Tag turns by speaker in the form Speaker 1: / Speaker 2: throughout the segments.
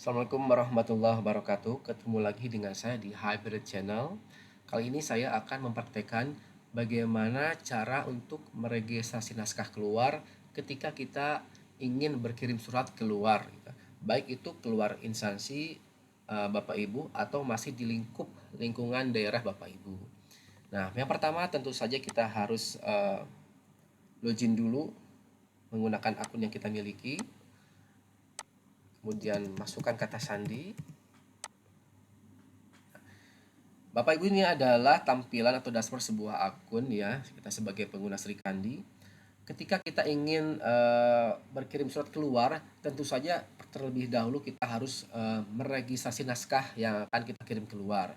Speaker 1: Assalamualaikum warahmatullahi wabarakatuh. Ketemu lagi dengan saya di Hybrid Channel. Kali ini saya akan mempraktekkan bagaimana cara untuk meregistrasi naskah keluar ketika kita ingin berkirim surat keluar, gitu. Baik itu keluar instansi Bapak Ibu atau masih di lingkungan daerah Bapak Ibu. Nah, yang pertama tentu saja kita harus login dulu menggunakan akun yang kita miliki. Kemudian masukkan kata sandi. Bapak Ibu, ini adalah tampilan atau dashboard sebuah akun ya, kita sebagai pengguna Sri Kandi. Ketika kita ingin berkirim surat keluar, tentu saja terlebih dahulu kita harus meregistrasi naskah yang akan kita kirim keluar.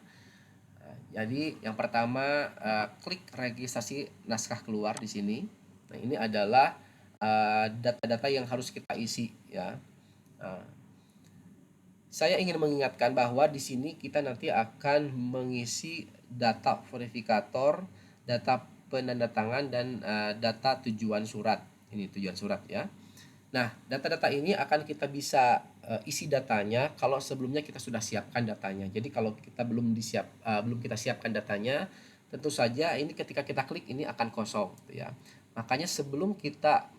Speaker 1: Jadi yang pertama, klik registrasi naskah keluar di sini. Nah, ini adalah data-data yang harus kita isi ya. Saya ingin mengingatkan bahwa di sini kita nanti akan mengisi data verifikator, data penandatangan, dan data tujuan surat. Ini tujuan surat ya. Nah, data-data ini akan kita bisa isi datanya kalau sebelumnya kita sudah siapkan datanya. Jadi kalau kita belum kita siapkan datanya, tentu saja ini ketika kita klik ini akan kosong, gitu ya. Makanya sebelum kita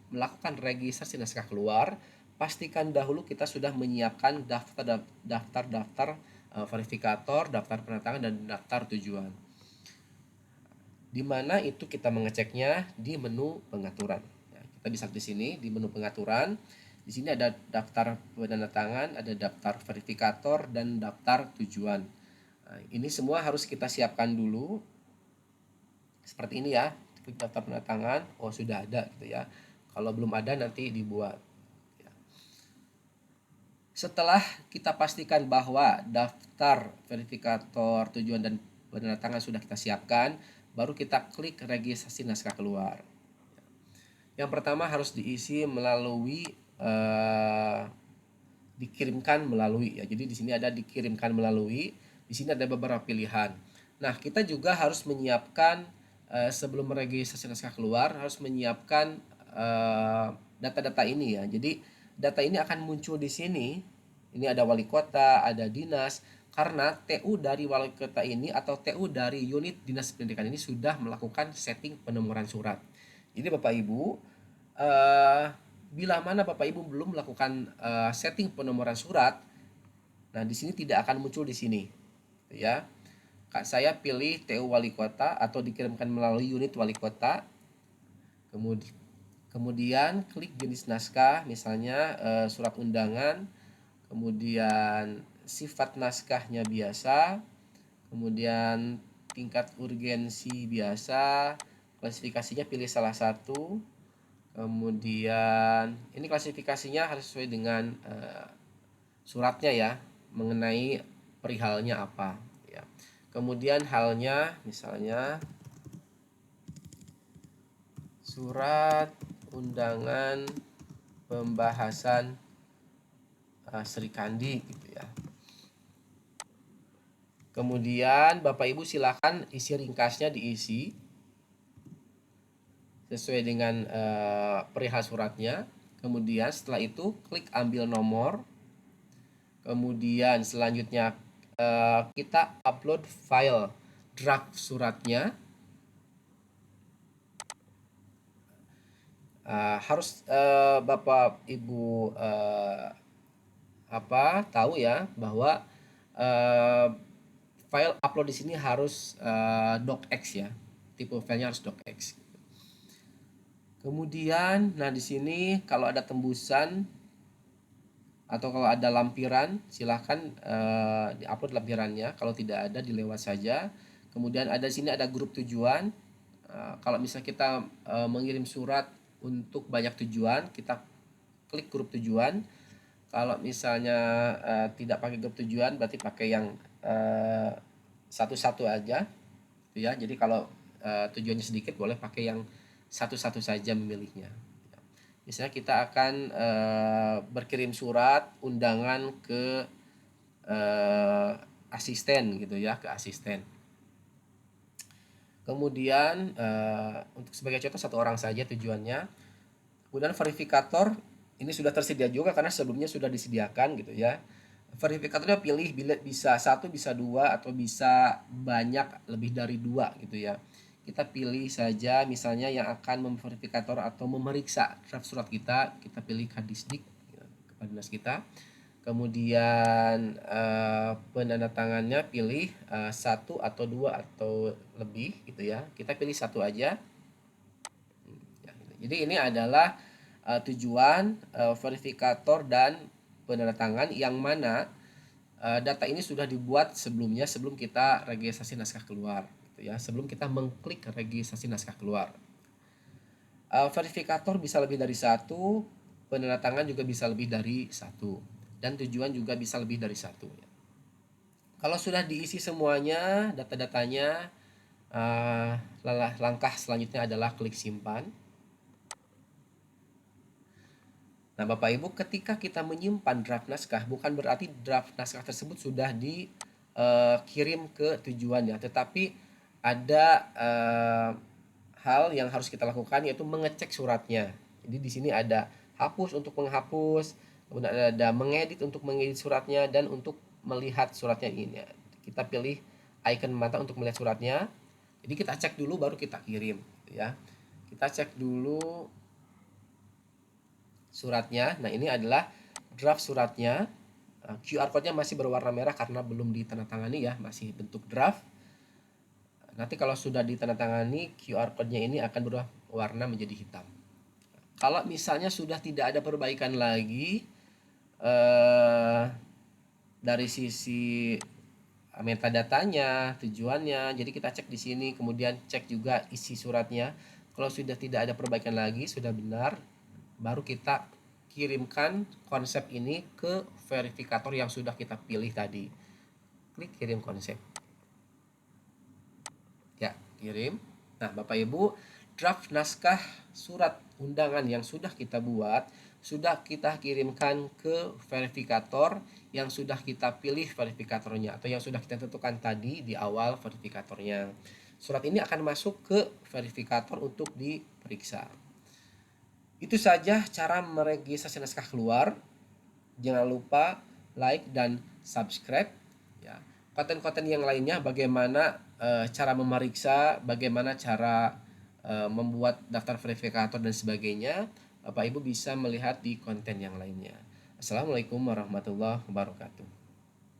Speaker 1: melakukan registrasi naskah keluar, pastikan dahulu kita sudah menyiapkan daftar-daftar verifikator, daftar penandatangan, dan daftar tujuan. Di mana itu kita mengeceknya di menu pengaturan. Ya, kita bisa di sini di menu pengaturan. Di sini ada daftar penandatangan, ada daftar verifikator, dan daftar tujuan. Nah, ini semua harus kita siapkan dulu. Seperti ini ya, klik daftar penandatangan. Oh, sudah ada gitu ya. Kalau belum ada nanti dibuat. Setelah kita pastikan bahwa daftar verifikator, tujuan, dan penandatangan sudah kita siapkan, baru kita klik registrasi naskah keluar. Yang pertama harus diisi melalui dikirimkan melalui ya. Jadi di sini ada dikirimkan melalui, di sini ada beberapa pilihan. Nah, kita juga harus menyiapkan sebelum meregistrasi naskah keluar harus menyiapkan data-data ini ya. Jadi data ini akan muncul di sini. Ini ada wali kota, ada dinas, karena TU dari wali kota ini atau TU dari unit dinas pendidikan ini sudah melakukan setting penomoran surat. Jadi Bapak Ibu, bila mana Bapak Ibu belum melakukan setting penomoran surat, nah di sini tidak akan muncul di sini, ya. Saya pilih TU wali kota atau dikirimkan melalui unit wali kota. Kemudian klik jenis naskah, misalnya surat undangan, kemudian sifat naskahnya biasa, kemudian tingkat urgensi biasa, klasifikasinya pilih salah satu, kemudian ini klasifikasinya harus sesuai dengan suratnya ya, mengenai perihalnya apa ya. Kemudian halnya misalnya surat undangan pembahasan Sri Kandi gitu ya. Kemudian Bapak Ibu silakan isi ringkasnya diisi sesuai dengan perihal suratnya. Kemudian setelah itu klik ambil nomor. Kemudian selanjutnya kita upload file draft suratnya. Harus Bapak Ibu tahu ya bahwa file upload di sini harus docx ya, tipe filenya harus docx. Kemudian, nah di sini kalau ada tembusan atau kalau ada lampiran, silahkan diupload lampirannya. Kalau tidak ada, dilewat saja. Kemudian ada di sini ada grup tujuan. Kalau misalnya kita mengirim surat untuk banyak tujuan, kita klik grup tujuan. Kalau misalnya tidak pakai grup tujuan, berarti pakai yang satu-satu aja, gitu ya. Jadi kalau tujuannya sedikit, boleh pakai yang satu-satu saja memilihnya. Misalnya kita akan berkirim surat undangan ke asisten gitu ya, ke asisten. Kemudian untuk sebagai contoh satu orang saja tujuannya. Kemudian verifikator ini sudah tersedia juga karena sebelumnya sudah disediakan gitu ya. Verifikatornya pilih bisa satu, bisa dua, atau bisa banyak lebih dari dua gitu ya. Kita pilih saja misalnya yang akan memverifikator atau memeriksa draft surat kita pilih Kadisdik, kepala dinas kita. Kemudian penandatangannya pilih satu atau dua atau lebih gitu ya. Kita pilih satu aja. Ya, gitu. Jadi ini adalah tujuan verifikator dan penandatangan yang mana data ini sudah dibuat sebelumnya sebelum kita registrasi naskah keluar gitu ya, sebelum kita mengklik registrasi naskah keluar. Verifikator bisa lebih dari satu, penandatangan juga bisa lebih dari satu, dan tujuan juga bisa lebih dari satu ya. Kalau sudah diisi semuanya data-datanya, langkah selanjutnya adalah klik simpan. Nah, Bapak Ibu, ketika kita menyimpan draft naskah, bukan berarti draft naskah tersebut sudah dikirim ke tujuannya, tetapi ada hal yang harus kita lakukan, yaitu mengecek suratnya. Jadi di sini ada hapus untuk menghapus, kemudian ada mengedit untuk mengedit suratnya, dan untuk melihat suratnya ini. Kita pilih icon mata untuk melihat suratnya. Jadi kita cek dulu baru kita kirim, ya. Kita cek dulu suratnya. Nah, ini adalah draft suratnya. QR code-nya masih berwarna merah karena belum ditandatangani ya, masih bentuk draft. Nanti kalau sudah ditandatangani, QR code-nya ini akan berubah warna menjadi hitam. Kalau misalnya sudah tidak ada perbaikan lagi dari sisi metadatanya, tujuannya, jadi kita cek di sini, kemudian cek juga isi suratnya. Kalau sudah tidak ada perbaikan lagi, sudah benar, baru kita kirimkan konsep ini ke verifikator yang sudah kita pilih tadi. Klik kirim konsep. Ya, kirim. Nah, Bapak Ibu, draft naskah surat undangan yang sudah kita buat sudah kita kirimkan ke verifikator yang sudah kita pilih verifikatornya atau yang sudah kita tentukan tadi di awal verifikatornya. Surat ini akan masuk ke verifikator untuk diperiksa. Itu saja cara meregistrasi naskah keluar. Jangan lupa like dan subscribe ya. Konten-konten yang lainnya bagaimana cara memeriksa, bagaimana cara membuat daftar verifikator dan sebagainya, Bapak Ibu bisa melihat di konten yang lainnya. Assalamualaikum warahmatullahi wabarakatuh.